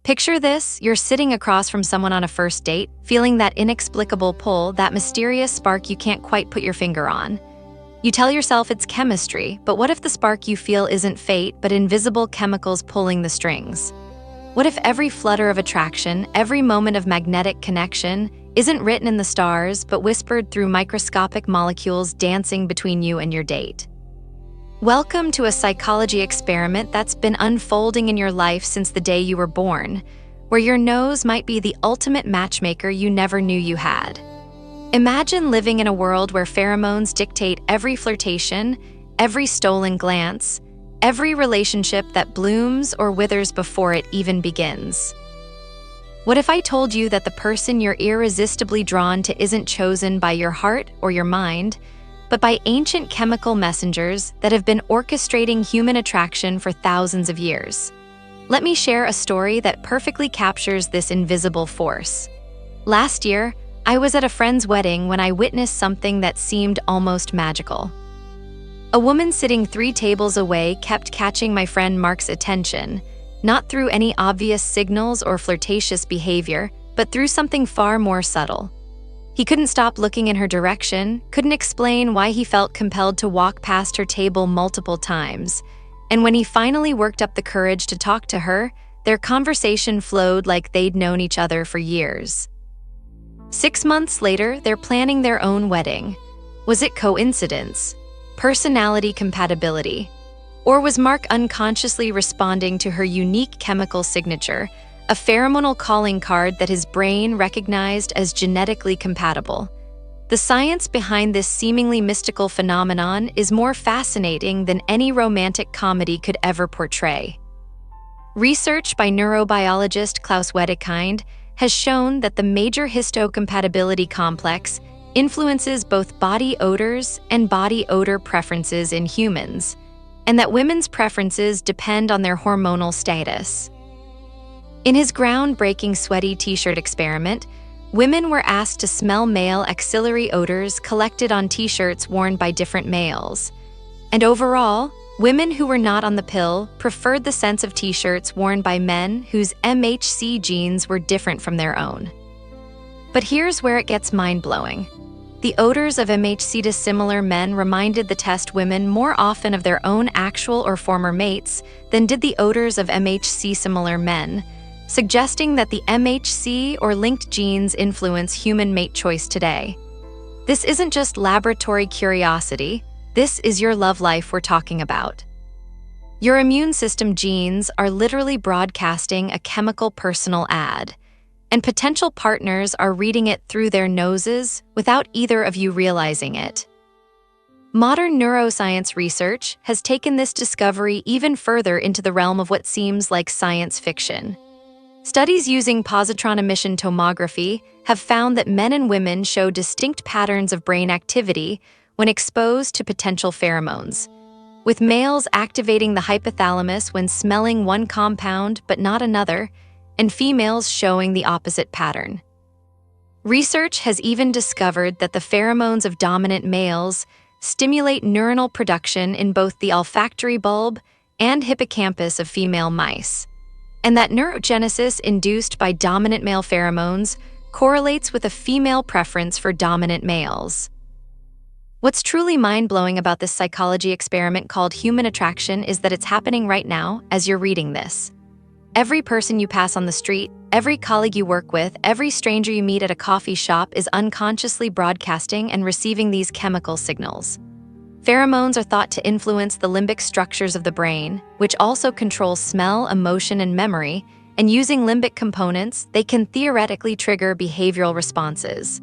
Picture this, you're sitting across from someone on a first date, feeling that inexplicable pull, that mysterious spark you can't quite put your finger on. You tell yourself it's chemistry, but what if the spark you feel isn't fate, but invisible chemicals pulling the strings? What if every flutter of attraction, every moment of magnetic connection, isn't written in the stars, but whispered through microscopic molecules dancing between you and your date? Welcome to a psychology experiment that's been unfolding in your life since the day you were born, where your nose might be the ultimate matchmaker you never knew you had. Imagine living in a world where pheromones dictate every flirtation, every stolen glance, every relationship that blooms or withers before it even begins. What if I told you that the person you're irresistibly drawn to isn't chosen by your heart or your mind, but by ancient chemical messengers that have been orchestrating human attraction for thousands of years? Let me share a story that perfectly captures this invisible force. Last year, I was at a friend's wedding when I witnessed something that seemed almost magical. A woman sitting 3 tables away kept catching my friend Mark's attention, not through any obvious signals or flirtatious behavior, but through something far more subtle. He couldn't stop looking in her direction, couldn't explain why he felt compelled to walk past her table multiple times, and when he finally worked up the courage to talk to her, their conversation flowed like they'd known each other for years. 6 months later, they're planning their own wedding. Was it coincidence? Personality compatibility? Or was Mark unconsciously responding to her unique chemical signature, a pheromonal calling card that his brain recognized as genetically compatible? The science behind this seemingly mystical phenomenon is more fascinating than any romantic comedy could ever portray. Research by neurobiologist Klaus Whatif has shown that the major histocompatibility complex influences both body odors and body odor preferences in humans, and that women's preferences depend on their hormonal status. In his groundbreaking sweaty t-shirt experiment, women were asked to smell male axillary odors collected on t-shirts worn by different males. And overall, women who were not on the pill preferred the scents of t-shirts worn by men whose MHC genes were different from their own. But here's where it gets mind-blowing. The odors of MHC-dissimilar men reminded the test women more often of their own actual or former mates than did the odors of MHC-similar men, suggesting that the MHC or linked genes influence human mate choice today. This isn't just laboratory curiosity, this is your love life we're talking about. Your immune system genes are literally broadcasting a chemical personal ad, and potential partners are reading it through their noses without either of you realizing it. Modern neuroscience research has taken this discovery even further into the realm of what seems like science fiction. Studies using positron emission tomography have found that men and women show distinct patterns of brain activity when exposed to potential pheromones, with males activating the hypothalamus when smelling one compound but not another, and females showing the opposite pattern. Research has even discovered that the pheromones of dominant males stimulate neuronal production in both the olfactory bulb and hippocampus of female mice, and that neurogenesis induced by dominant male pheromones correlates with a female preference for dominant males. What's truly mind-blowing about this psychology experiment called human attraction is that it's happening right now as you're reading this. Every person you pass on the street, every colleague you work with, every stranger you meet at a coffee shop is unconsciously broadcasting and receiving these chemical signals. Pheromones are thought to influence the limbic structures of the brain, which also control smell, emotion, and memory, and using limbic components, they can theoretically trigger behavioral responses.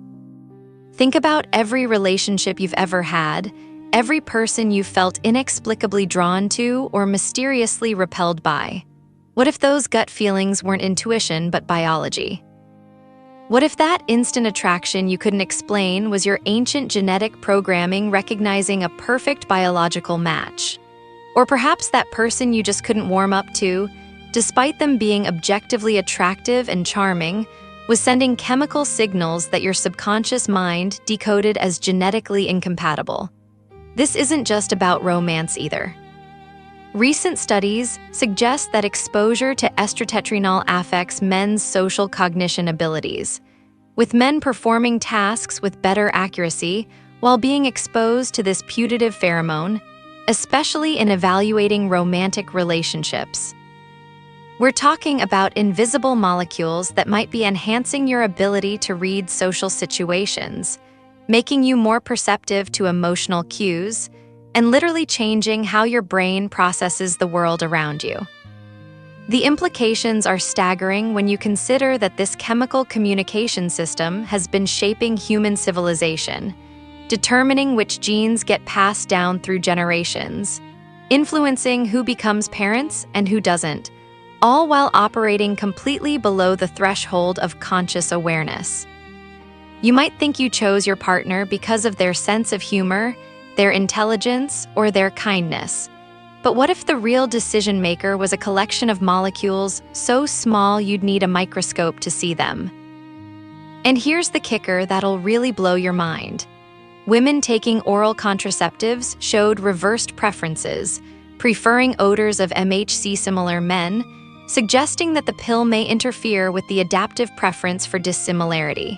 Think about every relationship you've ever had, every person you felt inexplicably drawn to or mysteriously repelled by. What if those gut feelings weren't intuition but biology? What if that instant attraction you couldn't explain was your ancient genetic programming recognizing a perfect biological match? Or perhaps that person you just couldn't warm up to, despite them being objectively attractive and charming, was sending chemical signals that your subconscious mind decoded as genetically incompatible. This isn't just about romance either. Recent studies suggest that exposure to estrotetrenol affects men's social cognition abilities, with men performing tasks with better accuracy while being exposed to this putative pheromone, especially in evaluating romantic relationships. We're talking about invisible molecules that might be enhancing your ability to read social situations, making you more perceptive to emotional cues, and literally changing how your brain processes the world around you. The implications are staggering when you consider that this chemical communication system has been shaping human civilization, determining which genes get passed down through generations, influencing who becomes parents and who doesn't, all while operating completely below the threshold of conscious awareness. You might think you chose your partner because of their sense of humor, their intelligence, or their kindness. But what if the real decision maker was a collection of molecules so small you'd need a microscope to see them? And here's the kicker that'll really blow your mind. Women taking oral contraceptives showed reversed preferences, preferring odors of MHC-similar men, suggesting that the pill may interfere with the adaptive preference for dissimilarity.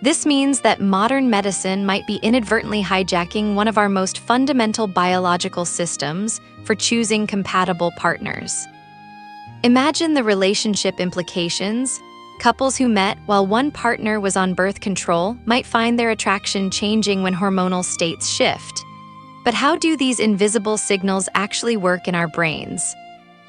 This means that modern medicine might be inadvertently hijacking one of our most fundamental biological systems for choosing compatible partners. Imagine the relationship implications. Couples who met while one partner was on birth control might find their attraction changing when hormonal states shift. But how do these invisible signals actually work in our brains?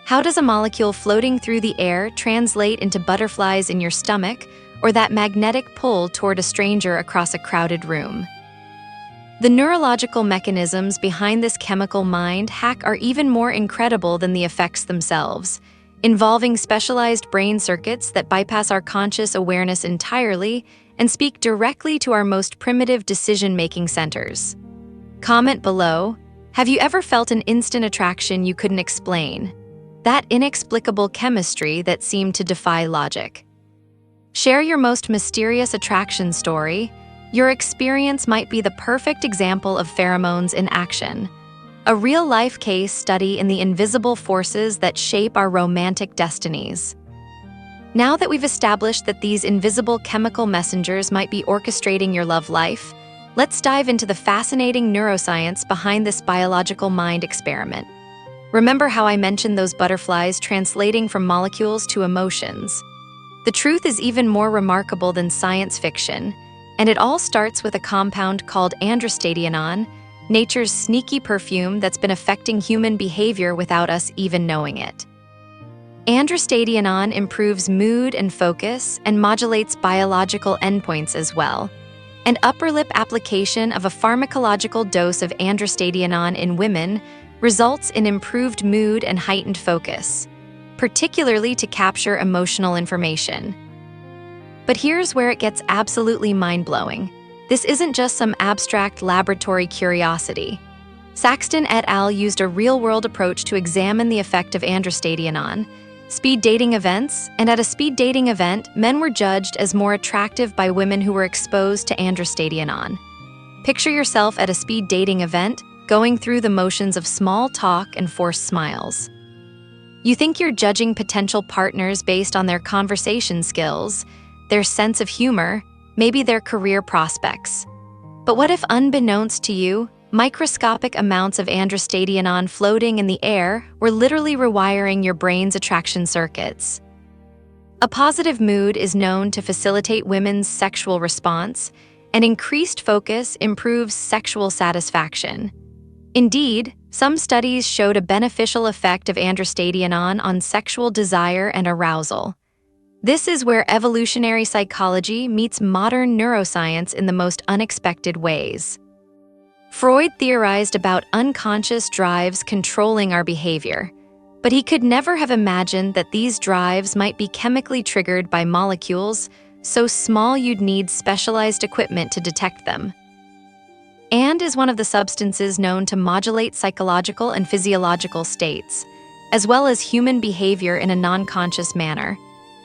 How does a molecule floating through the air translate into butterflies in your stomach, or that magnetic pull toward a stranger across a crowded room? The neurological mechanisms behind this chemical mind hack are even more incredible than the effects themselves, involving specialized brain circuits that bypass our conscious awareness entirely and speak directly to our most primitive decision-making centers. Comment below, have you ever felt an instant attraction you couldn't explain? That inexplicable chemistry that seemed to defy logic. Share your most mysterious attraction story. Your experience might be the perfect example of pheromones in action, a real-life case study in the invisible forces that shape our romantic destinies. Now that we've established that these invisible chemical messengers might be orchestrating your love life, let's dive into the fascinating neuroscience behind this biological mind experiment. Remember how I mentioned those butterflies translating from molecules to emotions? The truth is even more remarkable than science fiction, and it all starts with a compound called androstadienone, nature's sneaky perfume that's been affecting human behavior without us even knowing it. Androstadienone improves mood and focus and modulates biological endpoints as well. An upper lip application of a pharmacological dose of androstadienone in women results in improved mood and heightened focus, particularly to capture emotional information. But here's where it gets absolutely mind-blowing. This isn't just some abstract laboratory curiosity. Saxton et al. Used a real-world approach to examine the effect of androstadienone, speed dating events, and at a speed dating event, men were judged as more attractive by women who were exposed to androstadienone. Picture yourself at a speed dating event, going through the motions of small talk and forced smiles. You think you're judging potential partners based on their conversation skills, their sense of humor, maybe their career prospects. But what if, unbeknownst to you, microscopic amounts of androstadienone floating in the air were literally rewiring your brain's attraction circuits? A positive mood is known to facilitate women's sexual response, and increased focus improves sexual satisfaction. Indeed, some studies showed a beneficial effect of androstadienone on sexual desire and arousal. This is where evolutionary psychology meets modern neuroscience in the most unexpected ways. Freud theorized about unconscious drives controlling our behavior, but he could never have imagined that these drives might be chemically triggered by molecules so small you'd need specialized equipment to detect them. And is one of the substances known to modulate psychological and physiological states, as well as human behavior in a non-conscious manner.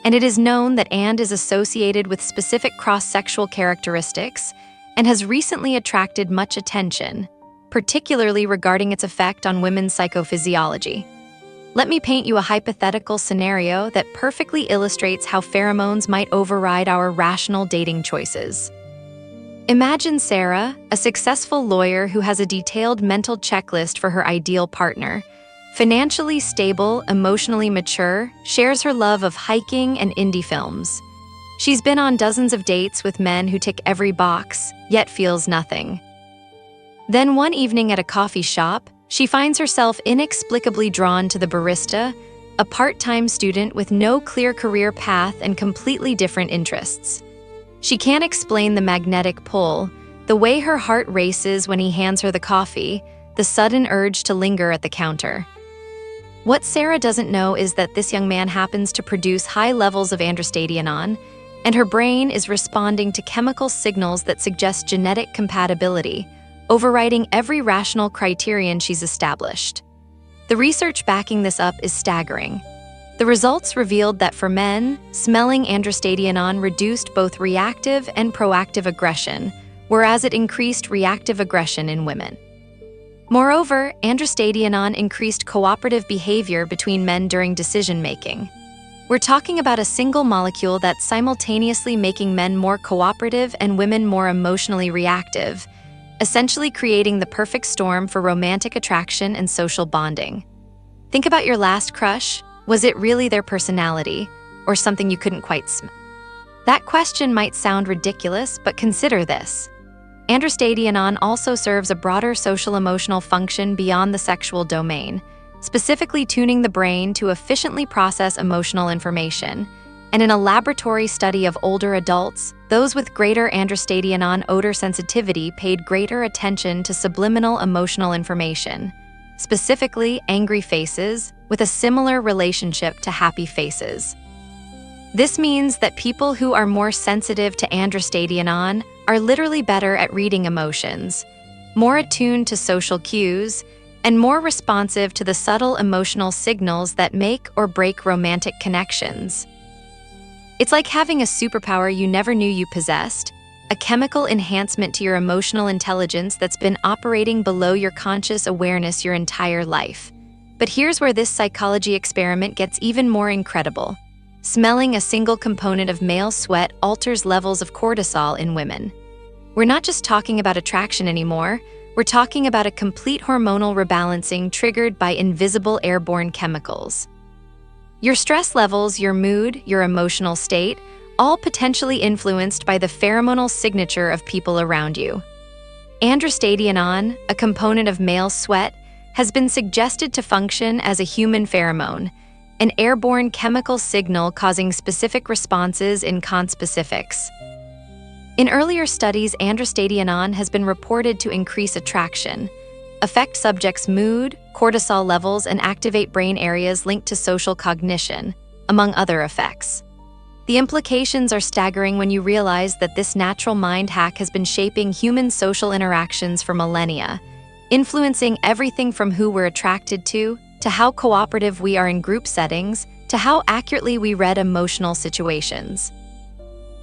And it is known that and is associated with specific cross-sexual characteristics and has recently attracted much attention, particularly regarding its effect on women's psychophysiology. Let me paint you a hypothetical scenario that perfectly illustrates how pheromones might override our rational dating choices. Imagine Sarah, a successful lawyer who has a detailed mental checklist for her ideal partner. Financially stable, emotionally mature, shares her love of hiking and indie films. She's been on dozens of dates with men who tick every box, yet feels nothing. Then one evening at a coffee shop, she finds herself inexplicably drawn to the barista, a part-time student with no clear career path and completely different interests. She can't explain the magnetic pull, the way her heart races when he hands her the coffee, the sudden urge to linger at the counter. What Sarah doesn't know is that this young man happens to produce high levels of androstadienone, and her brain is responding to chemical signals that suggest genetic compatibility, overriding every rational criterion she's established. The research backing this up is staggering. The results revealed that for men, smelling androstadienone reduced both reactive and proactive aggression, whereas it increased reactive aggression in women. Moreover, androstadienone increased cooperative behavior between men during decision-making. We're talking about a single molecule that's simultaneously making men more cooperative and women more emotionally reactive, essentially creating the perfect storm for romantic attraction and social bonding. Think about your last crush. Was it really their personality, or something you couldn't quite smell? That question might sound ridiculous, but consider this. Androstadienone also serves a broader social-emotional function beyond the sexual domain, specifically tuning the brain to efficiently process emotional information. And in a laboratory study of older adults, those with greater androstadienone odor sensitivity paid greater attention to subliminal emotional information, specifically angry faces, with a similar relationship to happy faces. This means that people who are more sensitive to androstadienone are literally better at reading emotions, more attuned to social cues, and more responsive to the subtle emotional signals that make or break romantic connections. It's like having a superpower you never knew you possessed, a chemical enhancement to your emotional intelligence that's been operating below your conscious awareness your entire life. But here's where this psychology experiment gets even more incredible. Smelling a single component of male sweat alters levels of cortisol in women. We're not just talking about attraction anymore, we're talking about a complete hormonal rebalancing triggered by invisible airborne chemicals. Your stress levels, your mood, your emotional state, all potentially influenced by the pheromonal signature of people around you. Androstadienone, a component of male sweat, has been suggested to function as a human pheromone, an airborne chemical signal causing specific responses in conspecifics. In earlier studies, androstadienone has been reported to increase attraction, affect subjects' mood, cortisol levels, and activate brain areas linked to social cognition, among other effects. The implications are staggering when you realize that this natural mind hack has been shaping human social interactions for millennia, influencing everything from who we're attracted to how cooperative we are in group settings, to how accurately we read emotional situations.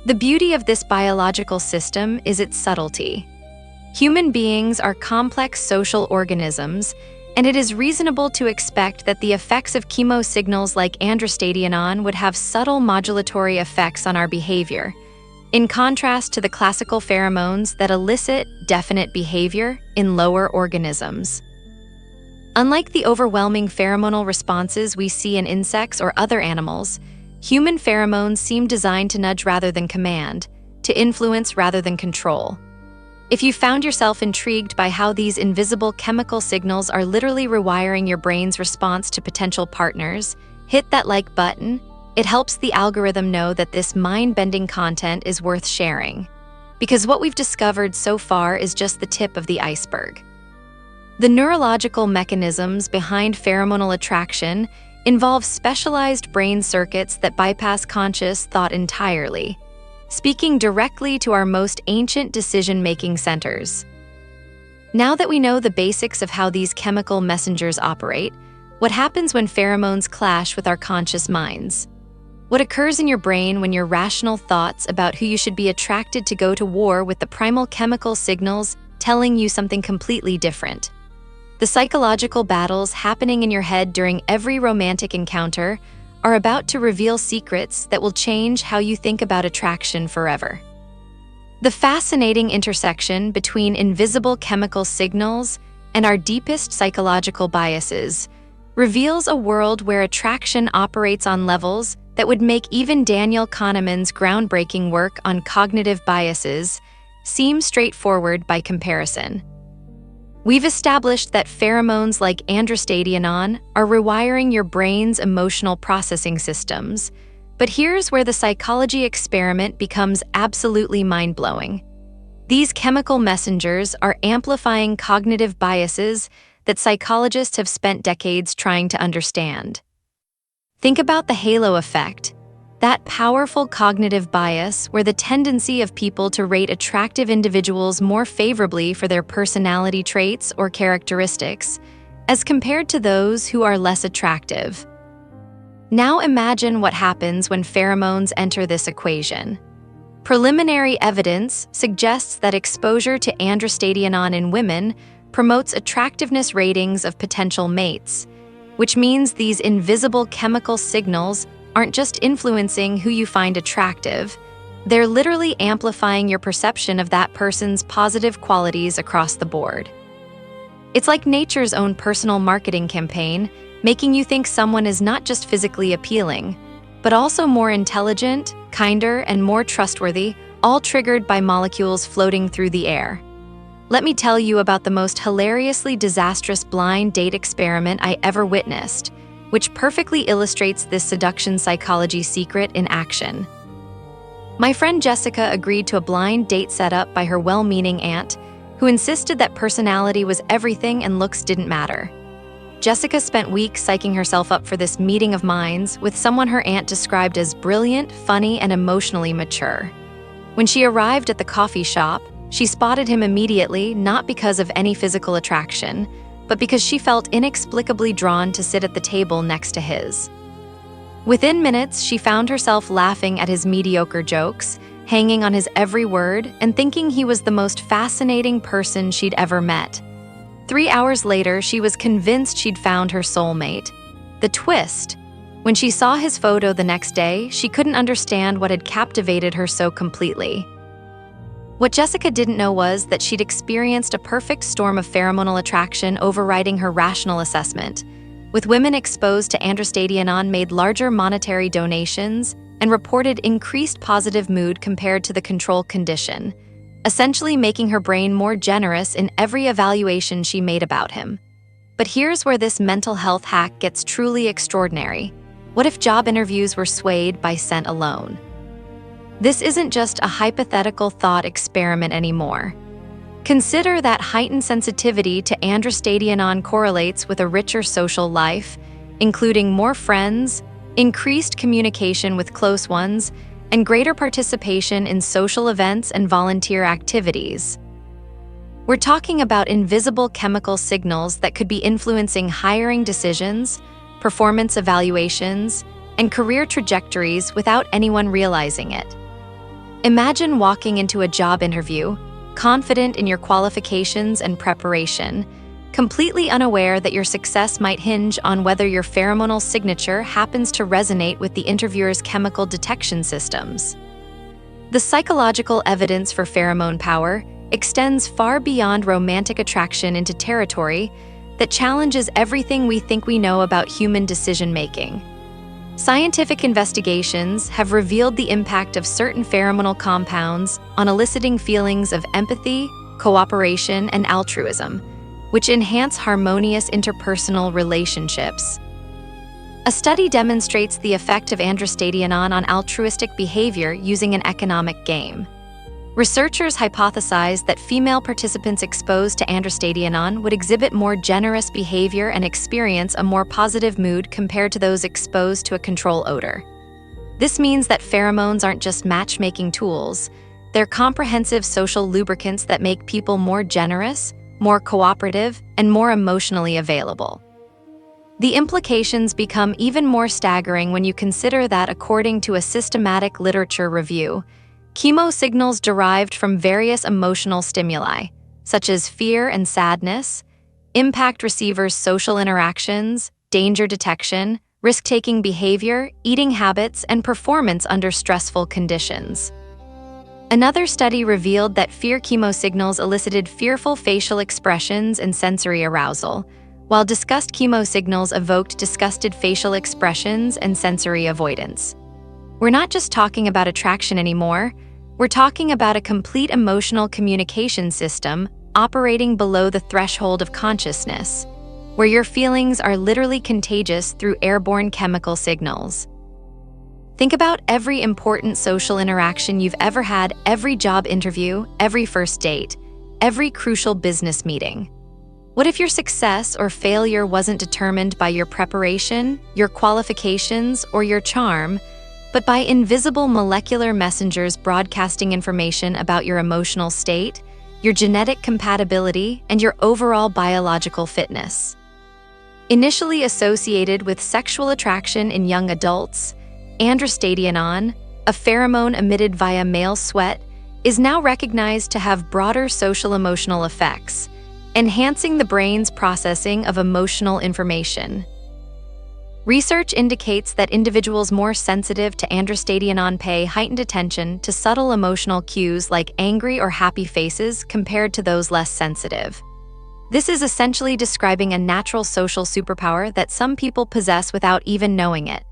The beauty of this biological system is its subtlety. Human beings are complex social organisms, and it is reasonable to expect that the effects of chemosignals like androstadienone would have subtle modulatory effects on our behavior, in contrast to the classical pheromones that elicit definite behavior in lower organisms. Unlike the overwhelming pheromonal responses we see in insects or other animals, human pheromones seem designed to nudge rather than command, to influence rather than control. If you found yourself intrigued by how these invisible chemical signals are literally rewiring your brain's response to potential partners, hit that like button. It helps the algorithm know that this mind-bending content is worth sharing. Because what we've discovered so far is just the tip of the iceberg. The neurological mechanisms behind pheromonal attraction involve specialized brain circuits that bypass conscious thought entirely, speaking directly to our most ancient decision-making centers. Now that we know the basics of how these chemical messengers operate, what happens when pheromones clash with our conscious minds? What occurs in your brain when your rational thoughts about who you should be attracted to go to war with the primal chemical signals telling you something completely different. The psychological battles happening in your head during every romantic encounter are about to reveal secrets that will change how you think about attraction forever. The fascinating intersection between invisible chemical signals and our deepest psychological biases reveals a world where attraction operates on levels that would make even Daniel Kahneman's groundbreaking work on cognitive biases seem straightforward by comparison. We've established that pheromones like androstadienone are rewiring your brain's emotional processing systems, but here's where the psychology experiment becomes absolutely mind-blowing. These chemical messengers are amplifying cognitive biases that psychologists have spent decades trying to understand. Think about the halo effect, that powerful cognitive bias where the tendency of people to rate attractive individuals more favorably for their personality traits or characteristics, as compared to those who are less attractive. Now imagine what happens when pheromones enter this equation. Preliminary evidence suggests that exposure to androstadienone in women promotes attractiveness ratings of potential mates, which means these invisible chemical signals aren't just influencing who you find attractive, they're literally amplifying your perception of that person's positive qualities across the board. It's like nature's own personal marketing campaign, making you think someone is not just physically appealing, but also more intelligent, kinder, and more trustworthy, all triggered by molecules floating through the air. Let me tell you about the most hilariously disastrous blind date experiment I ever witnessed, which perfectly illustrates this seduction psychology secret in action. My friend Jessica agreed to a blind date set up by her well-meaning aunt, who insisted that personality was everything and looks didn't matter. Jessica spent weeks psyching herself up for this meeting of minds with someone her aunt described as brilliant, funny, and emotionally mature. When she arrived at the coffee shop, she spotted him immediately, not because of any physical attraction, but because she felt inexplicably drawn to sit at the table next to his. Within minutes, she found herself laughing at his mediocre jokes, hanging on his every word, and thinking he was the most fascinating person she'd ever met. 3 hours later, she was convinced she'd found her soulmate. The twist: when she saw his photo the next day, she couldn't understand what had captivated her so completely. What Jessica didn't know was that she'd experienced a perfect storm of pheromonal attraction overriding her rational assessment, with women exposed to androstadienone made larger monetary donations and reported increased positive mood compared to the control condition, essentially making her brain more generous in every evaluation she made about him. But here's where this mental health hack gets truly extraordinary. What if job interviews were swayed by scent alone? This isn't just a hypothetical thought experiment anymore. Consider that heightened sensitivity to androstadienone correlates with a richer social life, including more friends, increased communication with close ones, and greater participation in social events and volunteer activities. We're talking about invisible chemical signals that could be influencing hiring decisions, performance evaluations, and career trajectories without anyone realizing it. Imagine walking into a job interview, confident in your qualifications and preparation, completely unaware that your success might hinge on whether your pheromonal signature happens to resonate with the interviewer's chemical detection systems. The psychological evidence for pheromone power extends far beyond romantic attraction into territory that challenges everything we think we know about human decision-making. Scientific investigations have revealed the impact of certain pheromonal compounds on eliciting feelings of empathy, cooperation, and altruism, which enhance harmonious interpersonal relationships. A study demonstrates the effect of androstadienone on altruistic behavior using an economic game. Researchers hypothesized that female participants exposed to androstadienone would exhibit more generous behavior and experience a more positive mood compared to those exposed to a control odor. This means that pheromones aren't just matchmaking tools, they're comprehensive social lubricants that make people more generous, more cooperative, and more emotionally available. The implications become even more staggering when you consider that, according to a systematic literature review, chemo signals derived from various emotional stimuli, such as fear and sadness, impact receivers' social interactions, danger detection, risk-taking behavior, eating habits, and performance under stressful conditions. Another study revealed that fear chemosignals elicited fearful facial expressions and sensory arousal, while disgust chemosignals evoked disgusted facial expressions and sensory avoidance. We're not just talking about attraction anymore, we're talking about a complete emotional communication system operating below the threshold of consciousness, where your feelings are literally contagious through airborne chemical signals. Think about every important social interaction you've ever had, every job interview, every first date, every crucial business meeting. What if your success or failure wasn't determined by your preparation, your qualifications, or your charm, but by invisible molecular messengers broadcasting information about your emotional state, your genetic compatibility, and your overall biological fitness? Initially associated with sexual attraction in young adults, androstadienone, a pheromone emitted via male sweat, is now recognized to have broader social-emotional effects, enhancing the brain's processing of emotional information. Research indicates that individuals more sensitive to androstadienone pay heightened attention to subtle emotional cues like angry or happy faces compared to those less sensitive. This is essentially describing a natural social superpower that some people possess without even knowing it.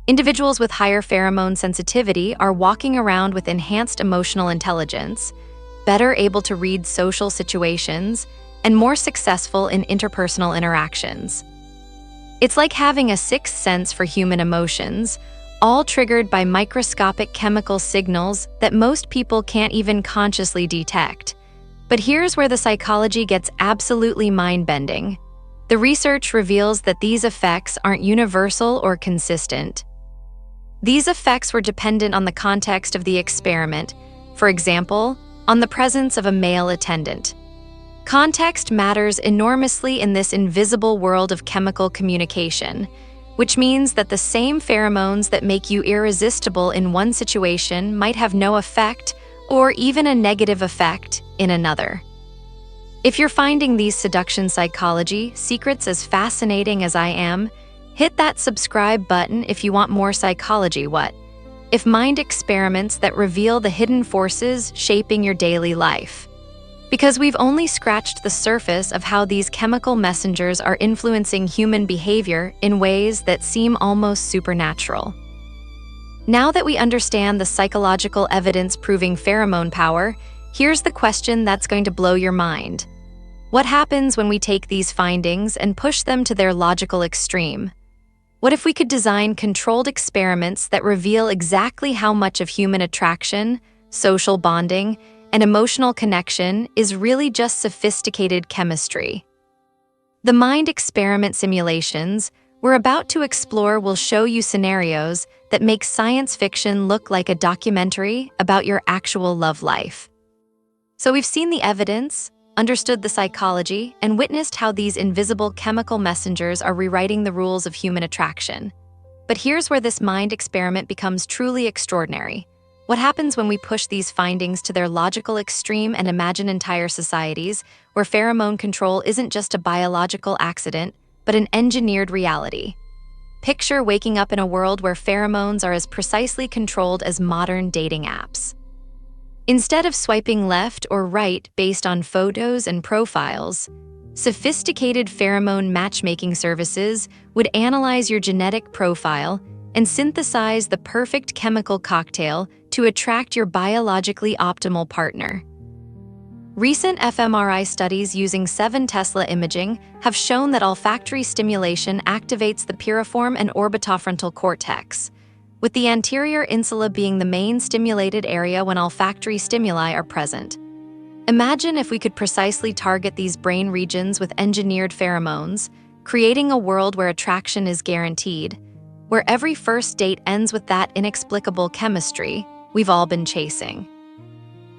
Individuals with higher pheromone sensitivity are walking around with enhanced emotional intelligence, better able to read social situations, and more successful in interpersonal interactions. It's like having a sixth sense for human emotions, all triggered by microscopic chemical signals that most people can't even consciously detect. But here's where the psychology gets absolutely mind-bending. The research reveals that these effects aren't universal or consistent. These effects were dependent on the context of the experiment, for example, on the presence of a male attendant. Context matters enormously in this invisible world of chemical communication, which means that the same pheromones that make you irresistible in one situation might have no effect or even a negative effect in another. If you're finding these seduction psychology secrets as fascinating as I am, hit that subscribe button if you want more psychology what if mind experiments that reveal the hidden forces shaping your daily life. Because we've only scratched the surface of how these chemical messengers are influencing human behavior in ways that seem almost supernatural. Now that we understand the psychological evidence proving pheromone power, here's the question that's going to blow your mind. What happens when we take these findings and push them to their logical extreme? What if we could design controlled experiments that reveal exactly how much of human attraction, social bonding, and emotional connection is really just sophisticated chemistry? The mind experiment simulations we're about to explore will show you scenarios that make science fiction look like a documentary about your actual love life. So we've seen the evidence, understood the psychology, and witnessed how these invisible chemical messengers are rewriting the rules of human attraction. But here's where this mind experiment becomes truly extraordinary. What happens when we push these findings to their logical extreme and imagine entire societies where pheromone control isn't just a biological accident, but an engineered reality? Picture waking up in a world where pheromones are as precisely controlled as modern dating apps. Instead of swiping left or right based on photos and profiles, sophisticated pheromone matchmaking services would analyze your genetic profile and synthesize the perfect chemical cocktail to attract your biologically optimal partner. Recent fMRI studies using 7 Tesla imaging have shown that olfactory stimulation activates the piriform and orbitofrontal cortex, with the anterior insula being the main stimulated area when olfactory stimuli are present. Imagine if we could precisely target these brain regions with engineered pheromones, creating a world where attraction is guaranteed, where every first date ends with that inexplicable chemistry we've all been chasing.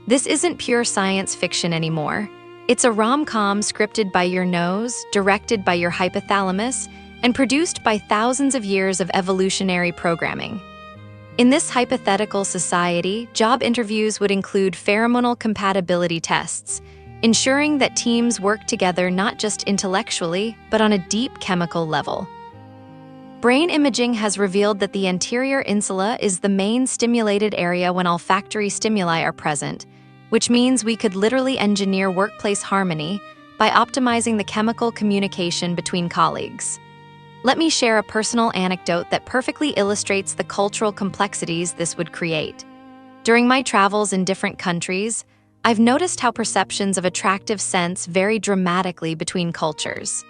This isn't pure science fiction anymore. It's a rom-com scripted by your nose, directed by your hypothalamus, and produced by thousands of years of evolutionary programming. In this hypothetical society, job interviews would include pheromonal compatibility tests, ensuring that teams work together not just intellectually, but on a deep chemical level. Brain imaging has revealed that the anterior insula is the main stimulated area when olfactory stimuli are present, which means we could literally engineer workplace harmony by optimizing the chemical communication between colleagues. Let me share a personal anecdote that perfectly illustrates the cultural complexities this would create. During my travels in different countries, I've noticed how perceptions of attractive scents vary dramatically between cultures.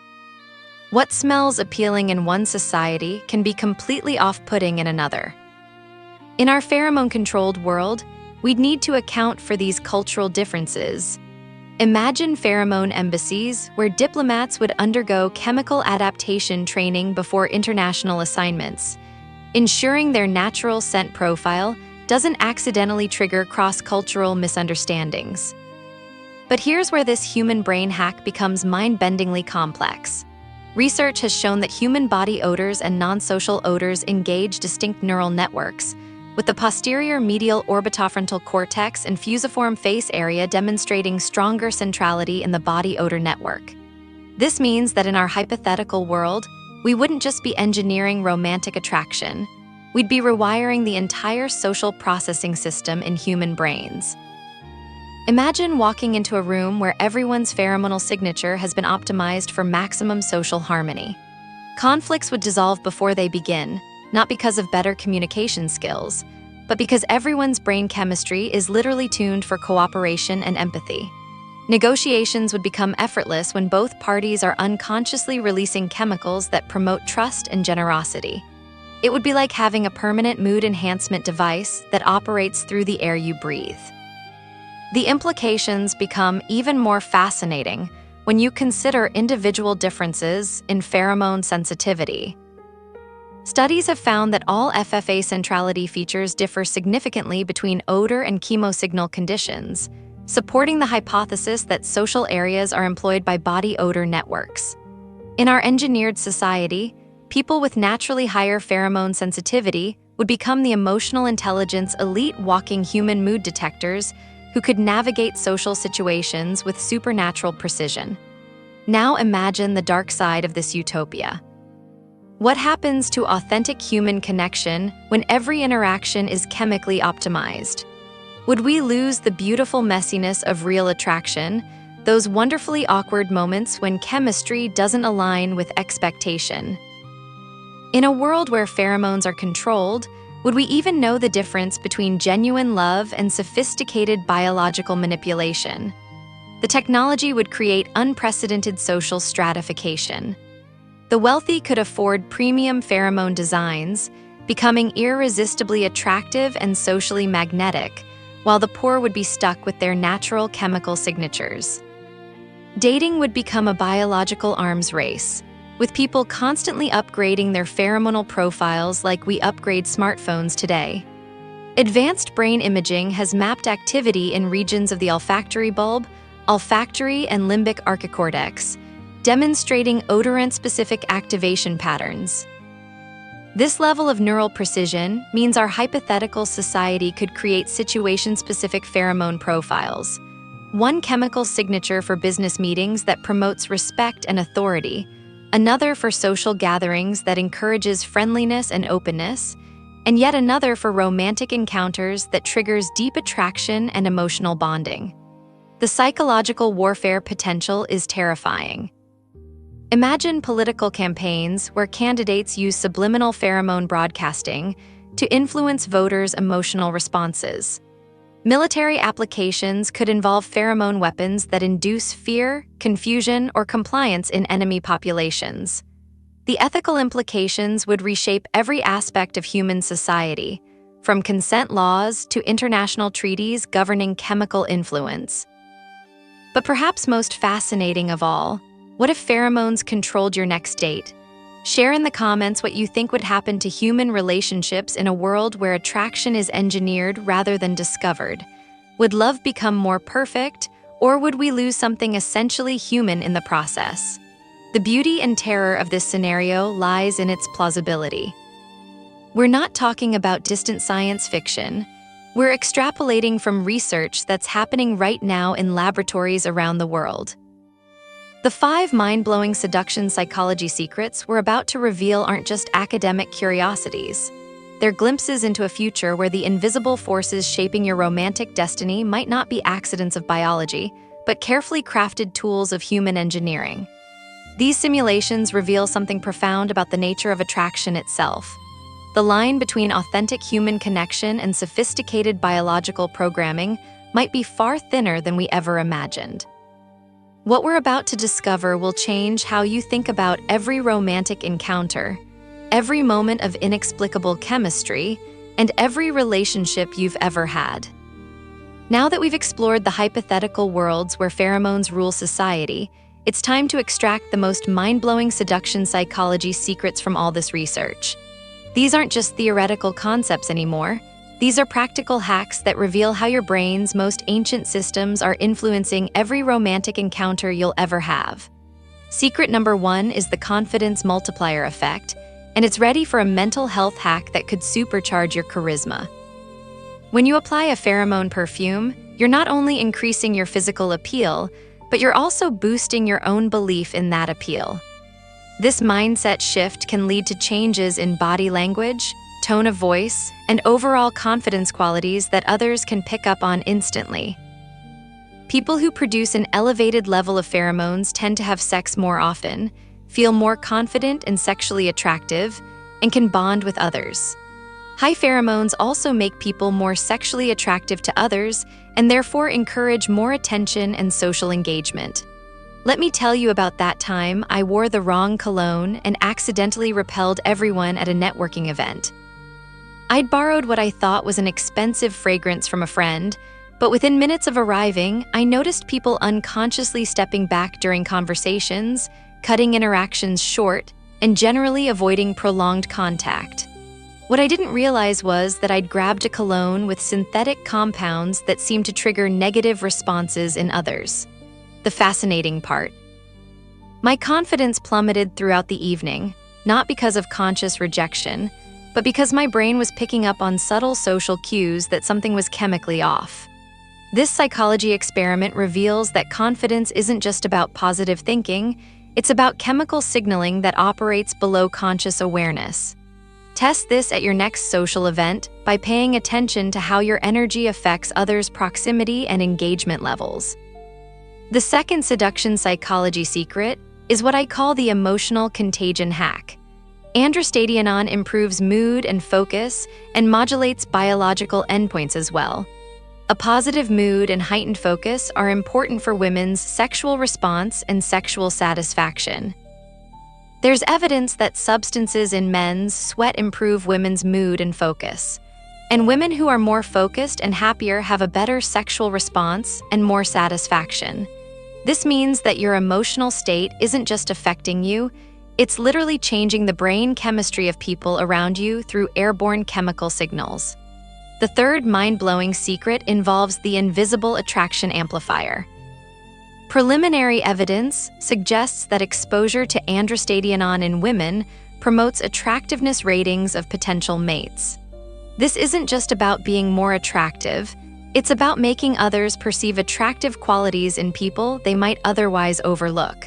What smells appealing in one society can be completely off-putting in another. In our pheromone-controlled world, we'd need to account for these cultural differences. Imagine pheromone embassies where diplomats would undergo chemical adaptation training before international assignments, ensuring their natural scent profile doesn't accidentally trigger cross-cultural misunderstandings. But here's where this human brain hack becomes mind-bendingly complex. Research has shown that human body odors and non-social odors engage distinct neural networks, with the posterior medial orbitofrontal cortex and fusiform face area demonstrating stronger centrality in the body odor network. This means that in our hypothetical world, we wouldn't just be engineering romantic attraction, we'd be rewiring the entire social processing system in human brains. Imagine walking into a room where everyone's pheromonal signature has been optimized for maximum social harmony. Conflicts would dissolve before they begin, not because of better communication skills, but because everyone's brain chemistry is literally tuned for cooperation and empathy. Negotiations would become effortless when both parties are unconsciously releasing chemicals that promote trust and generosity. It would be like having a permanent mood enhancement device that operates through the air you breathe. The implications become even more fascinating when you consider individual differences in pheromone sensitivity. Studies have found that all FFA centrality features differ significantly between odor and chemosignal conditions, supporting the hypothesis that social areas are employed by body odor networks. In our engineered society, people with naturally higher pheromone sensitivity would become the emotional intelligence elite walking human mood detectors who could navigate social situations with supernatural precision. Now imagine the dark side of this utopia. What happens to authentic human connection when every interaction is chemically optimized? Would we lose the beautiful messiness of real attraction, those wonderfully awkward moments when chemistry doesn't align with expectation? In a world where pheromones are controlled, would we even know the difference between genuine love and sophisticated biological manipulation? The technology would create unprecedented social stratification. The wealthy could afford premium pheromone designs, becoming irresistibly attractive and socially magnetic, while the poor would be stuck with their natural chemical signatures. Dating would become a biological arms race, with people constantly upgrading their pheromonal profiles like we upgrade smartphones today. Advanced brain imaging has mapped activity in regions of the olfactory bulb, olfactory and limbic archicortex, demonstrating odorant-specific activation patterns. This level of neural precision means our hypothetical society could create situation-specific pheromone profiles, one chemical signature for business meetings that promotes respect and authority, another for social gatherings that encourages friendliness and openness, and yet another for romantic encounters that triggers deep attraction and emotional bonding. The psychological warfare potential is terrifying. Imagine political campaigns where candidates use subliminal pheromone broadcasting to influence voters' emotional responses. Military applications could involve pheromone weapons that induce fear, confusion, or compliance in enemy populations. The ethical implications would reshape every aspect of human society, from consent laws to international treaties governing chemical influence. But perhaps most fascinating of all, what if pheromones controlled your next date? Share in the comments what you think would happen to human relationships in a world where attraction is engineered rather than discovered. Would love become more perfect, or would we lose something essentially human in the process? The beauty and terror of this scenario lies in its plausibility. We're not talking about distant science fiction. We're extrapolating from research that's happening right now in laboratories around the world. The 5 mind-blowing seduction psychology secrets we're about to reveal aren't just academic curiosities. They're glimpses into a future where the invisible forces shaping your romantic destiny might not be accidents of biology, but carefully crafted tools of human engineering. These simulations reveal something profound about the nature of attraction itself. The line between authentic human connection and sophisticated biological programming might be far thinner than we ever imagined. What we're about to discover will change how you think about every romantic encounter, every moment of inexplicable chemistry, and every relationship you've ever had. Now that we've explored the hypothetical worlds where pheromones rule society, it's time to extract the most mind-blowing seduction psychology secrets from all this research. These aren't just theoretical concepts anymore. These are practical hacks that reveal how your brain's most ancient systems are influencing every romantic encounter you'll ever have. Secret number 1 is the confidence multiplier effect, and it's ready for a mental health hack that could supercharge your charisma. When you apply a pheromone perfume, you're not only increasing your physical appeal, but you're also boosting your own belief in that appeal. This mindset shift can lead to changes in body language, tone of voice, and overall confidence qualities that others can pick up on instantly. People who produce an elevated level of pheromones tend to have sex more often, feel more confident and sexually attractive, and can bond with others. High pheromones also make people more sexually attractive to others and therefore encourage more attention and social engagement. Let me tell you about that time I wore the wrong cologne and accidentally repelled everyone at a networking event. I'd borrowed what I thought was an expensive fragrance from a friend, but within minutes of arriving, I noticed people unconsciously stepping back during conversations, cutting interactions short, and generally avoiding prolonged contact. What I didn't realize was that I'd grabbed a cologne with synthetic compounds that seemed to trigger negative responses in others. The fascinating part. My confidence plummeted throughout the evening, not because of conscious rejection, but because my brain was picking up on subtle social cues that something was chemically off. This psychology experiment reveals that confidence isn't just about positive thinking, it's about chemical signaling that operates below conscious awareness. Test this at your next social event by paying attention to how your energy affects others' proximity and engagement levels. The second seduction psychology secret is what I call the emotional contagion hack. Androstadienone improves mood and focus and modulates biological endpoints as well. A positive mood and heightened focus are important for women's sexual response and sexual satisfaction. There's evidence that substances in men's sweat improve women's mood and focus. And women who are more focused and happier have a better sexual response and more satisfaction. This means that your emotional state isn't just affecting you, it's literally changing the brain chemistry of people around you through airborne chemical signals. The third mind-blowing secret involves the invisible attraction amplifier. Preliminary evidence suggests that exposure to androstadienone in women promotes attractiveness ratings of potential mates. This isn't just about being more attractive, it's about making others perceive attractive qualities in people they might otherwise overlook.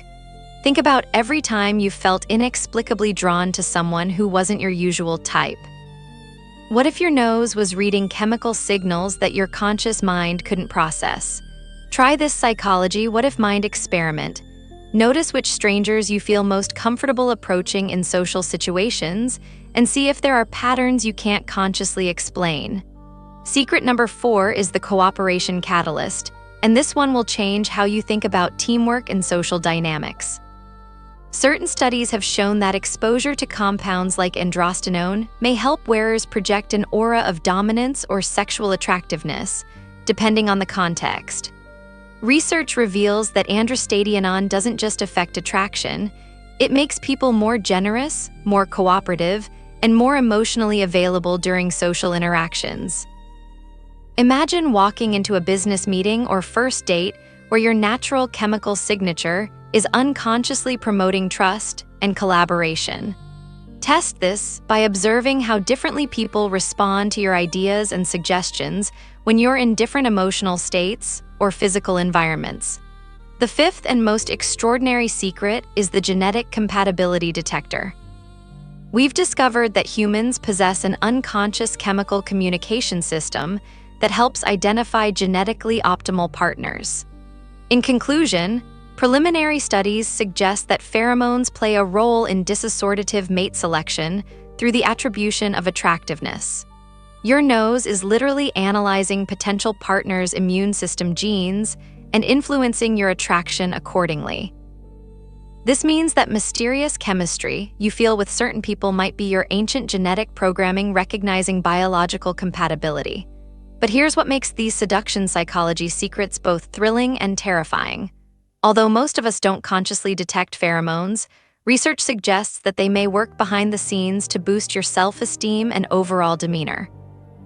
Think about every time you felt inexplicably drawn to someone who wasn't your usual type. What if your nose was reading chemical signals that your conscious mind couldn't process? Try this psychology what if mind experiment. Notice which strangers you feel most comfortable approaching in social situations and see if there are patterns you can't consciously explain. Secret number 4 is the cooperation catalyst, and this one will change how you think about teamwork and social dynamics. Certain studies have shown that exposure to compounds like androstadienone may help wearers project an aura of dominance or sexual attractiveness, depending on the context. Research reveals that androstadienone doesn't just affect attraction, it makes people more generous, more cooperative, and more emotionally available during social interactions. Imagine walking into a business meeting or first date where your natural chemical signature is unconsciously promoting trust and collaboration. Test this by observing how differently people respond to your ideas and suggestions when you're in different emotional states or physical environments. The fifth and most extraordinary secret is the genetic compatibility detector. We've discovered that humans possess an unconscious chemical communication system that helps identify genetically optimal partners. In conclusion, preliminary studies suggest that pheromones play a role in disassociative mate selection through the attribution of attractiveness. Your nose is literally analyzing potential partners' immune system genes and influencing your attraction accordingly. This means that mysterious chemistry you feel with certain people might be your ancient genetic programming recognizing biological compatibility. But here's what makes these seduction psychology secrets both thrilling and terrifying. Although most of us don't consciously detect pheromones, research suggests that they may work behind the scenes to boost your self-esteem and overall demeanor.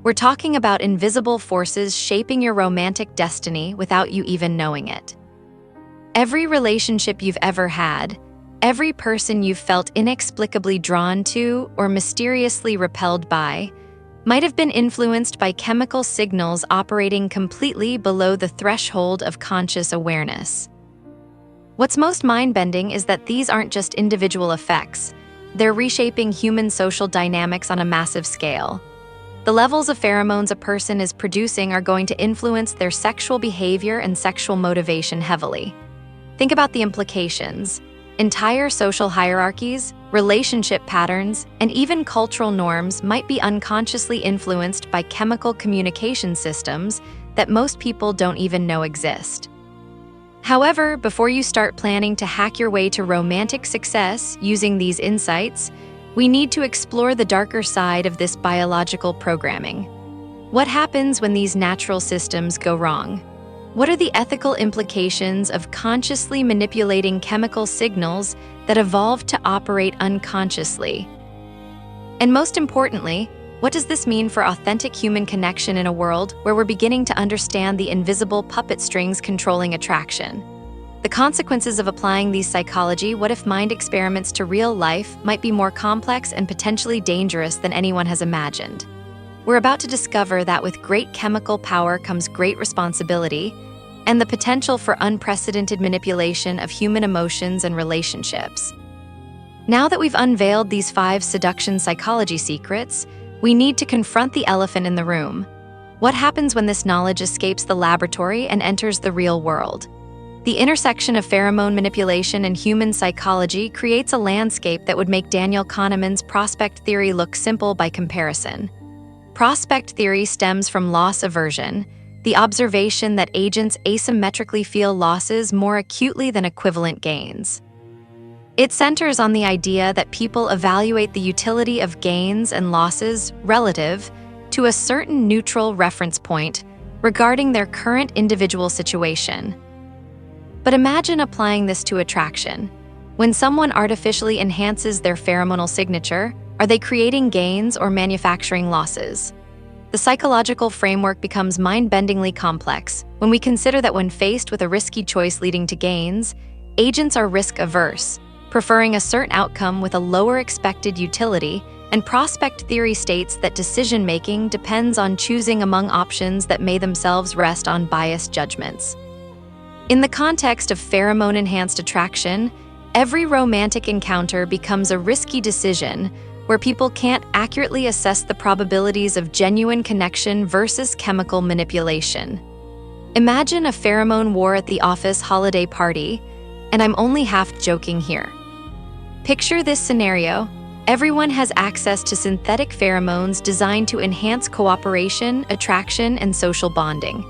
We're talking about invisible forces shaping your romantic destiny without you even knowing it. Every relationship you've ever had, every person you've felt inexplicably drawn to or mysteriously repelled by, might have been influenced by chemical signals operating completely below the threshold of conscious awareness. What's most mind-bending is that these aren't just individual effects. They're reshaping human social dynamics on a massive scale. The levels of pheromones a person is producing are going to influence their sexual behavior and sexual motivation heavily. Think about the implications. Entire social hierarchies, relationship patterns, and even cultural norms might be unconsciously influenced by chemical communication systems that most people don't even know exist. However, before you start planning to hack your way to romantic success using these insights, we need to explore the darker side of this biological programming. What happens when these natural systems go wrong? What are the ethical implications of consciously manipulating chemical signals that evolved to operate unconsciously? And most importantly, what does this mean for authentic human connection in a world where we're beginning to understand the invisible puppet strings controlling attraction? The consequences of applying these psychology what-if mind experiments to real life might be more complex and potentially dangerous than anyone has imagined. We're about to discover that with great chemical power comes great responsibility and the potential for unprecedented manipulation of human emotions and relationships. Now that we've unveiled these 5 seduction psychology secrets, we need to confront the elephant in the room. What happens when this knowledge escapes the laboratory and enters the real world? The intersection of pheromone manipulation and human psychology creates a landscape that would make Daniel Kahneman's prospect theory look simple by comparison. Prospect theory stems from loss aversion, the observation that agents asymmetrically feel losses more acutely than equivalent gains. It centers on the idea that people evaluate the utility of gains and losses relative to a certain neutral reference point regarding their current individual situation. But imagine applying this to attraction. When someone artificially enhances their pheromonal signature, are they creating gains or manufacturing losses? The psychological framework becomes mind-bendingly complex when we consider that when faced with a risky choice leading to gains, agents are risk-averse, preferring a certain outcome with a lower expected utility, and prospect theory states that decision-making depends on choosing among options that may themselves rest on biased judgments. In the context of pheromone-enhanced attraction, every romantic encounter becomes a risky decision where people can't accurately assess the probabilities of genuine connection versus chemical manipulation. Imagine a pheromone war at the office holiday party, and I'm only half joking here. Picture this scenario. Everyone has access to synthetic pheromones designed to enhance cooperation, attraction, and social bonding.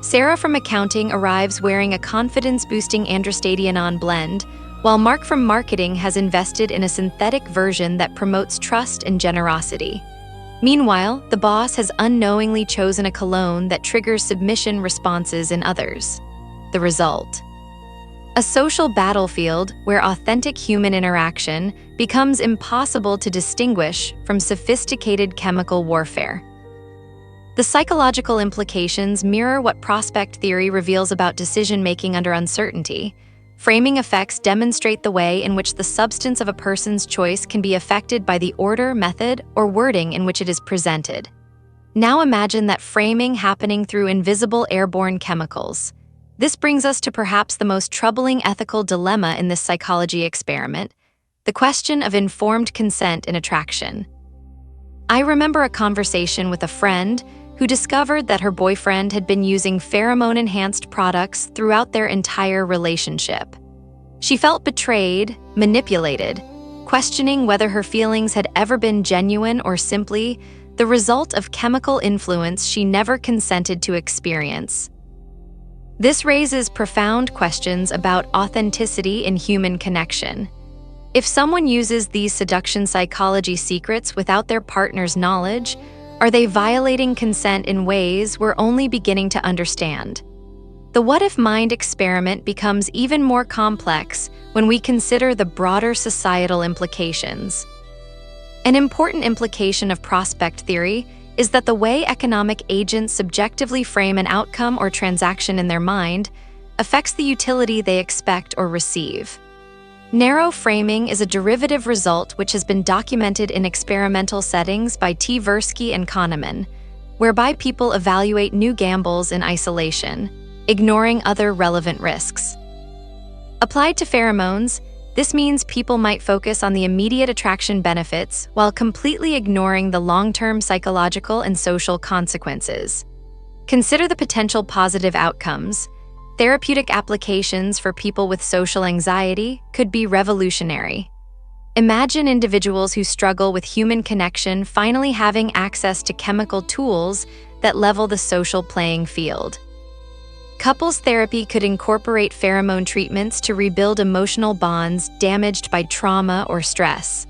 Sarah from accounting arrives wearing a confidence-boosting androstadienone blend, while Mark from marketing has invested in a synthetic version that promotes trust and generosity. Meanwhile, the boss has unknowingly chosen a cologne that triggers submission responses in others. The result: a social battlefield where authentic human interaction becomes impossible to distinguish from sophisticated chemical warfare. The psychological implications mirror what prospect theory reveals about decision-making under uncertainty. Framing effects demonstrate the way in which the substance of a person's choice can be affected by the order, method, or wording in which it is presented. Now imagine that framing happening through invisible airborne chemicals. This brings us to perhaps the most troubling ethical dilemma in this psychology experiment, the question of informed consent in attraction. I remember a conversation with a friend who discovered that her boyfriend had been using pheromone-enhanced products throughout their entire relationship. She felt betrayed, manipulated, questioning whether her feelings had ever been genuine or simply the result of chemical influence she never consented to experience. This raises profound questions about authenticity in human connection. If someone uses these seduction psychology secrets without their partner's knowledge, are they violating consent in ways we're only beginning to understand? The what-if mind experiment becomes even more complex when we consider the broader societal implications. An important implication of prospect theory is that the way economic agents subjectively frame an outcome or transaction in their mind affects the utility they expect or receive. Narrow framing is a derivative result which has been documented in experimental settings by Tversky and Kahneman, whereby people evaluate new gambles in isolation, ignoring other relevant risks. Applied to pheromones, this means people might focus on the immediate attraction benefits while completely ignoring the long-term psychological and social consequences. Consider the potential positive outcomes. Therapeutic applications for people with social anxiety could be revolutionary. Imagine individuals who struggle with human connection finally having access to chemical tools that level the social playing field. Couples therapy could incorporate pheromone treatments to rebuild emotional bonds damaged by trauma or stress.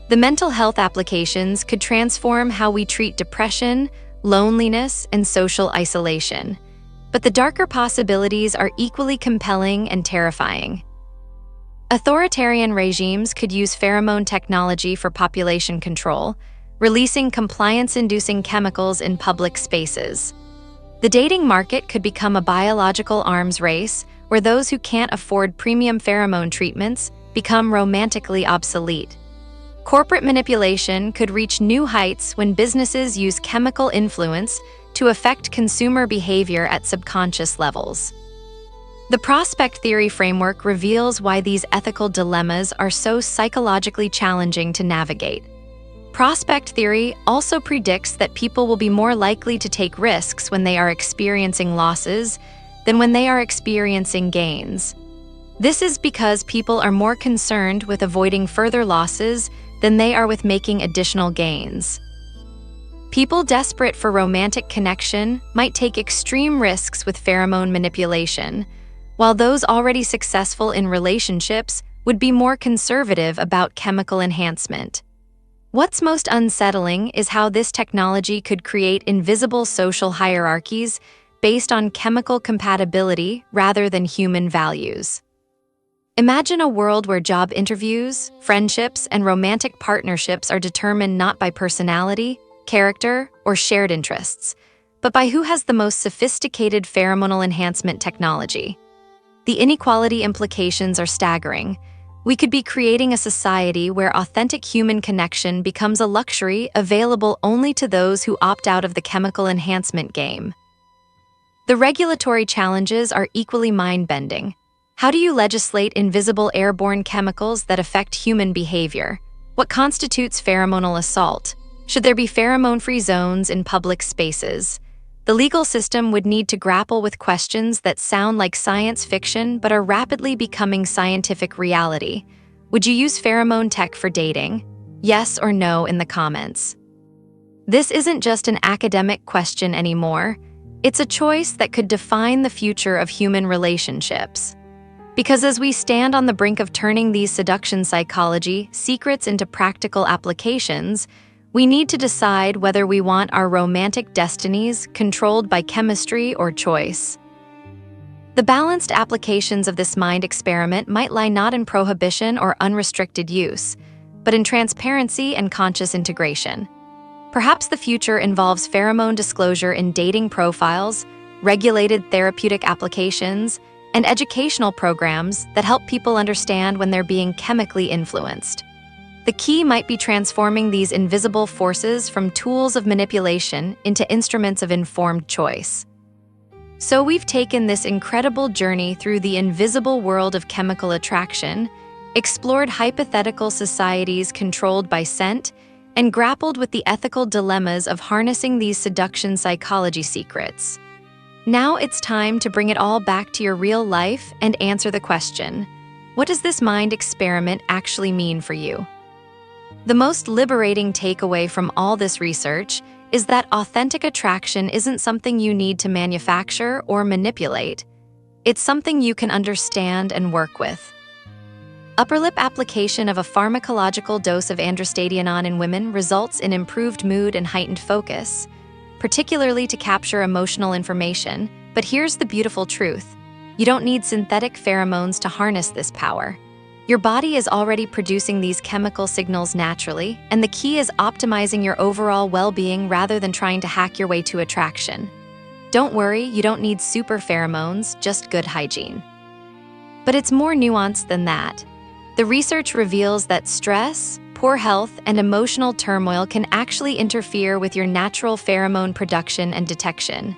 The mental health applications could transform how we treat depression, loneliness, and social isolation. But the darker possibilities are equally compelling and terrifying. Authoritarian regimes could use pheromone technology for population control, releasing compliance-inducing chemicals in public spaces. The dating market could become a biological arms race where those who can't afford premium pheromone treatments become romantically obsolete. Corporate manipulation could reach new heights when businesses use chemical influence to affect consumer behavior at subconscious levels. The prospect theory framework reveals why these ethical dilemmas are so psychologically challenging to navigate. Prospect theory also predicts that people will be more likely to take risks when they are experiencing losses than when they are experiencing gains. This is because people are more concerned with avoiding further losses than they are with making additional gains. People desperate for romantic connection might take extreme risks with pheromone manipulation, while those already successful in relationships would be more conservative about chemical enhancement. What's most unsettling is how this technology could create invisible social hierarchies based on chemical compatibility rather than human values. Imagine a world where job interviews, friendships, and romantic partnerships are determined not by personality, character, or shared interests, but by who has the most sophisticated pheromonal enhancement technology. The inequality implications are staggering. We could be creating a society where authentic human connection becomes a luxury available only to those who opt out of the chemical enhancement game. The regulatory challenges are equally mind-bending. How do you legislate invisible airborne chemicals that affect human behavior? What constitutes pheromonal assault? Should there be pheromone-free zones in public spaces? The legal system would need to grapple with questions that sound like science fiction but are rapidly becoming scientific reality. Would you use pheromone tech for dating? Yes or no in the comments. This isn't just an academic question anymore. It's a choice that could define the future of human relationships. Because as we stand on the brink of turning these seduction psychology secrets into practical applications, we need to decide whether we want our romantic destinies controlled by chemistry or choice. The balanced applications of this mind experiment might lie not in prohibition or unrestricted use, but in transparency and conscious integration. Perhaps the future involves pheromone disclosure in dating profiles, regulated therapeutic applications, and educational programs that help people understand when they're being chemically influenced. The key might be transforming these invisible forces from tools of manipulation into instruments of informed choice. So we've taken this incredible journey through the invisible world of chemical attraction, explored hypothetical societies controlled by scent, and grappled with the ethical dilemmas of harnessing these seduction psychology secrets. Now it's time to bring it all back to your real life and answer the question, what does this mind experiment actually mean for you? The most liberating takeaway from all this research is that authentic attraction isn't something you need to manufacture or manipulate. It's something you can understand and work with. Upper lip application of a pharmacological dose of androstadienone in women results in improved mood and heightened focus, particularly to capture emotional information. But here's the beautiful truth. You don't need synthetic pheromones to harness this power. Your body is already producing these chemical signals naturally, and the key is optimizing your overall well-being rather than trying to hack your way to attraction. Don't worry, you don't need super pheromones, just good hygiene. But it's more nuanced than that. The research reveals that stress, poor health, and emotional turmoil can actually interfere with your natural pheromone production and detection.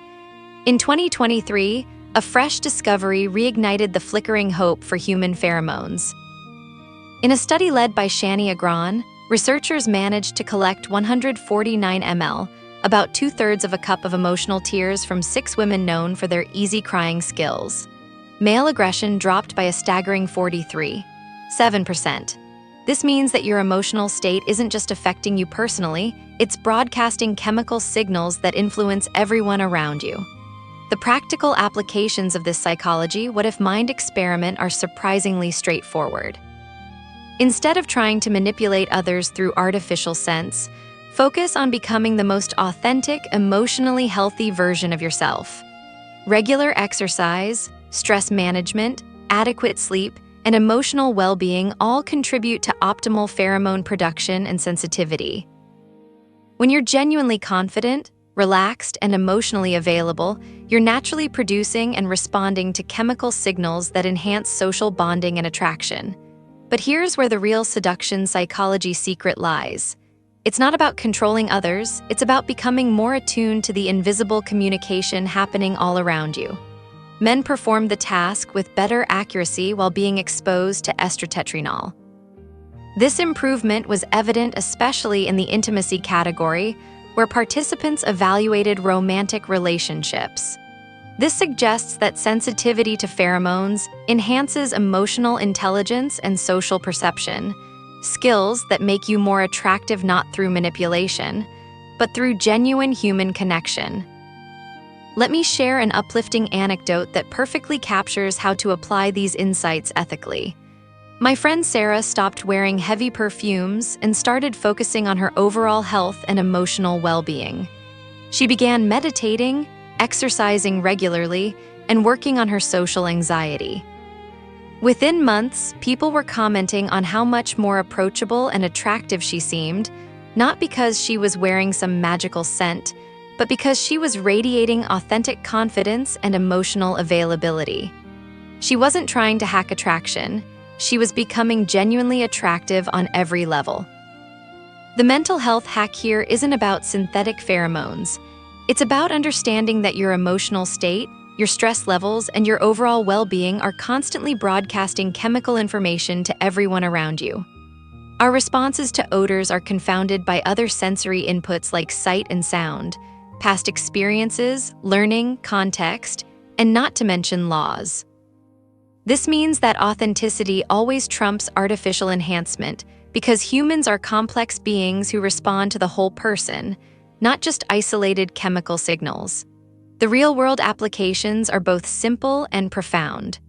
In 2023, a fresh discovery reignited the flickering hope for human pheromones. In a study led by Shani Agron, researchers managed to collect 149 ml, about 2/3 of a cup of emotional tears from 6 women known for their easy crying skills. Male aggression dropped by a staggering 43.7%. This means that your emotional state isn't just affecting you personally, it's broadcasting chemical signals that influence everyone around you. The practical applications of this psychology what-if mind experiment are surprisingly straightforward. Instead of trying to manipulate others through artificial scents, focus on becoming the most authentic, emotionally healthy version of yourself. Regular exercise, stress management, adequate sleep, and emotional well-being all contribute to optimal pheromone production and sensitivity. When you're genuinely confident, relaxed, and emotionally available, you're naturally producing and responding to chemical signals that enhance social bonding and attraction. But here's where the real seduction psychology secret lies. It's not about controlling others, it's about becoming more attuned to the invisible communication happening all around you. Men perform the task with better accuracy while being exposed to estrotetrinol. This improvement was evident especially in the intimacy category, where participants evaluated romantic relationships. This suggests that sensitivity to pheromones enhances emotional intelligence and social perception, skills that make you more attractive not through manipulation, but through genuine human connection. Let me share an uplifting anecdote that perfectly captures how to apply these insights ethically. My friend Sarah stopped wearing heavy perfumes and started focusing on her overall health and emotional well-being. She began meditating, exercising regularly, and working on her social anxiety. Within months, people were commenting on how much more approachable and attractive she seemed, not because she was wearing some magical scent, but because she was radiating authentic confidence and emotional availability. She wasn't trying to hack attraction, she was becoming genuinely attractive on every level. The mental health hack here isn't about synthetic pheromones. It's about understanding that your emotional state, your stress levels, and your overall well-being are constantly broadcasting chemical information to everyone around you. Our responses to odors are confounded by other sensory inputs like sight and sound, past experiences, learning, context, and not to mention laws. This means that authenticity always trumps artificial enhancement because humans are complex beings who respond to the whole person, not just isolated chemical signals. The real-world applications are both simple and profound.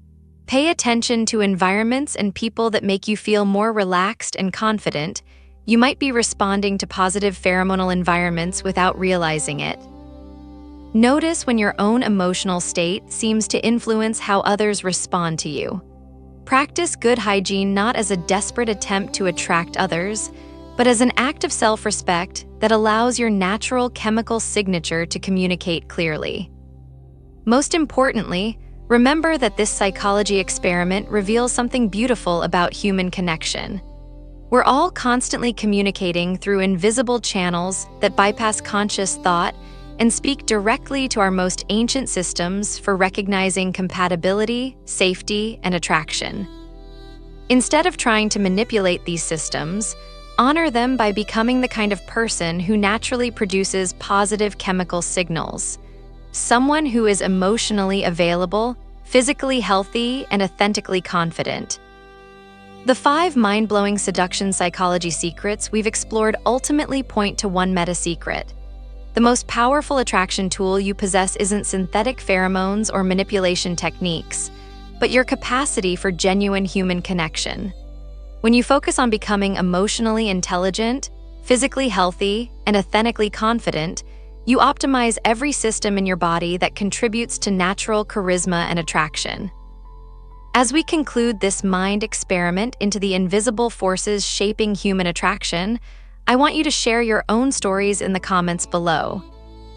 Pay attention to environments and people that make you feel more relaxed and confident. You might be responding to positive pheromonal environments without realizing it. Notice when your own emotional state seems to influence how others respond to you. Practice good hygiene not as a desperate attempt to attract others, but as an act of self-respect that allows your natural chemical signature to communicate clearly. Most importantly, Remember that this psychology experiment reveals something beautiful about human connection. We're all constantly communicating through invisible channels that bypass conscious thought and speak directly to our most ancient systems for recognizing compatibility, safety, and attraction. Instead of trying to manipulate these systems, honor them by becoming the kind of person who naturally produces positive chemical signals. Someone who is emotionally available, physically healthy, and authentically confident. The 5 mind-blowing seduction psychology secrets we've explored ultimately point to one meta-secret. The most powerful attraction tool you possess isn't synthetic pheromones or manipulation techniques, but your capacity for genuine human connection. When you focus on becoming emotionally intelligent, physically healthy, and authentically confident, you optimize every system in your body that contributes to natural charisma and attraction. As we conclude this mind experiment into the invisible forces shaping human attraction, I want you to share your own stories in the comments below.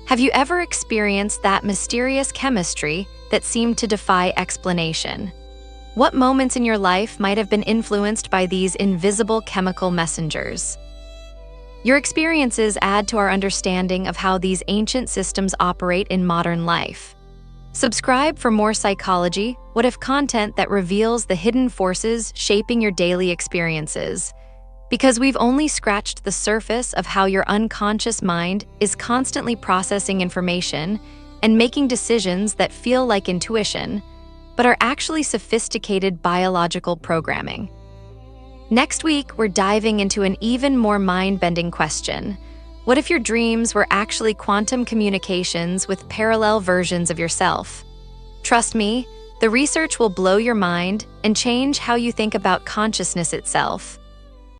Have you ever experienced that mysterious chemistry that seemed to defy explanation? What moments in your life might have been influenced by these invisible chemical messengers? Your experiences add to our understanding of how these ancient systems operate in modern life. Subscribe for more psychology, what if content that reveals the hidden forces shaping your daily experiences. Because we've only scratched the surface of how your unconscious mind is constantly processing information and making decisions that feel like intuition, but are actually sophisticated biological programming. Next week, we're diving into an even more mind-bending question. What if your dreams were actually quantum communications with parallel versions of yourself? Trust me, the research will blow your mind and change how you think about consciousness itself.